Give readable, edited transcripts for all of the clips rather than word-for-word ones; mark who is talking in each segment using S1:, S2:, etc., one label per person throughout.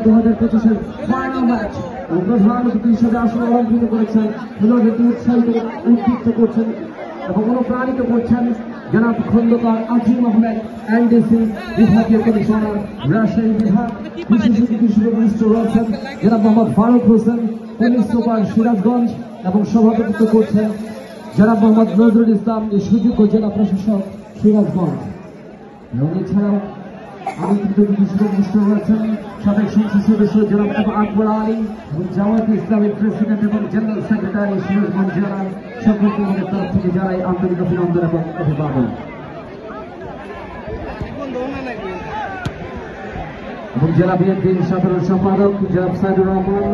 S1: 2025-এর final match. প্রধান অতিথি হিসেবে আসলে অলঙ্কৃত করেছেন, খেলোয়াড়দেরকে উৎসাহিত উদ্দীপ্ত করছেন এবং অনুপ্রাণিত করছেন জনাব খন্দকার আজিম আহমেদ এনডিসি বিভাগীয় কমিশনার, রাজশাহী বিভাগ বিশেষ অতিথি হিসেবে উপস্থিত রয়েছেন জনাব মোহাম্মদ ফারুক হোসেন, পুলিশ সুপার সিরাজগঞ্জ এবং সভাপতিত্ব করছেন জনাব মোহাম্মদ নজরুল ইসলাম, সুযোগ্য জেলা প্রশাসক সিরাজগঞ্জ। এবং এছাড়াও আমন্ত্রিত অতিথি হিসেবে উপস্থিত রয়েছেন সাবেক সংসদ সদস্য জনাব আকবর আলী এবং জামায়াতে ইসলামের প্রেসিডেন্ট এবং জেনারেল সেক্রেটারি সিরাজগঞ্জ জেলার সকল কর্মীদের তরফ থেকে জানাই আন্তরিক অভিনন্দন এবং অভিবাদন। এবং জেলা বিএনপির সাধারণ সম্পাদক জনাব সাইদুর রহমান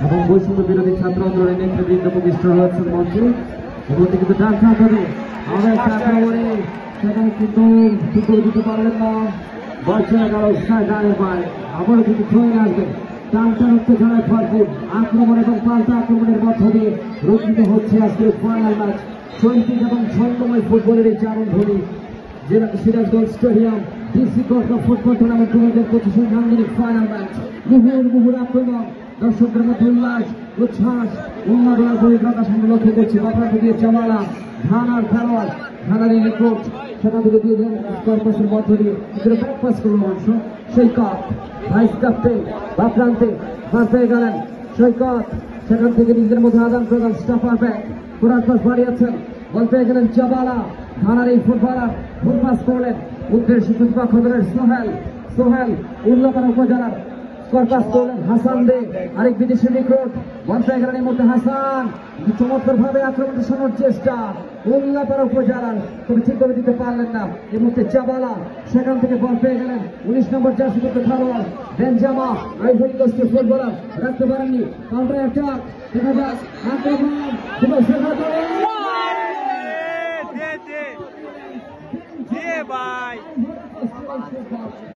S1: এবং বৈষম্য বিরোধী ছাত্র আন্দোলনের নেতৃবৃন্দ উপস্থিত রয়েছেন মঞ্চে। এবং কিন্তু ডাক না করে আমরা একটা আক্রমণে সেখানে কিন্তু সুযোগ দিতে পারলেন না, বর্ষা গেল গানের পায়, আবারও কিন্তু ছয় আসবে। টানটান উত্তেজনায় ভরপুর আক্রমণ এবং পাল্টা আক্রমণের মধ্য দিয়ে রচিত হচ্ছে আজকের ফাইনাল ম্যাচ। শৈল্পিক এবং ছন্দময় ফুটবলের এই চারণভূমি জেলা Sirajganj stadium DC court football tournament 2025 আঞ্চলিক ফাইনাল ম্যাচ। মুহুর আক্রমণ, দর্শকদের মধ্যে উল্লাস উচ্ছ্বাস, উন্মাদনার বহিঃপ্রকাশ আমরা লক্ষ্য করছি। মাথা থেকে জামালা ধানার খেলোয়াড়, ধানারি রিক্রুট সেখান থেকে দিয়ে দেন কর্পসের মধ্য দিয়ে ব্যাকপাস করল অংশ। সৈকত ভাইস ক্যাপ্টেন বা প্রান্তে পেয়ে গেলেন সৈকত, সেখান থেকে নিজেদের মধ্যে আদান প্রদান স্টাফার ব্যাক পুরার পাস বাড়িয়েছেন, বল পেয়ে গেলেন জাবালা, ধানার এই ফুটবলার ফুল পাস করলেন উদ্দেশ্য প্রতিপক্ষ দলের সোহেল উল্লাপাড়া উপজেলার পাস করলেন হাসান দে, আরেক বিদেশি রিক্রুট, বল পেয়ে গেলেন এই মুহূর্তে হাসান, চমৎকার ভাবে আক্রমণ চালানোর চেষ্টা উল্লাপাড়া উপজেলার, তবে ঠিক করে দিতে পারলেন না। এই মুহূর্তে জাবালা সেখান থেকে বল পেয়ে গেলেন 19 নম্বর জার্সি যুক্ত খেলোয়াড় বেনজামা, আইভরি কোস্টের ফুটবলার রাখতে পারেননি, কাউন্টার অ্যাটাক দেখা যাক আক্রমণ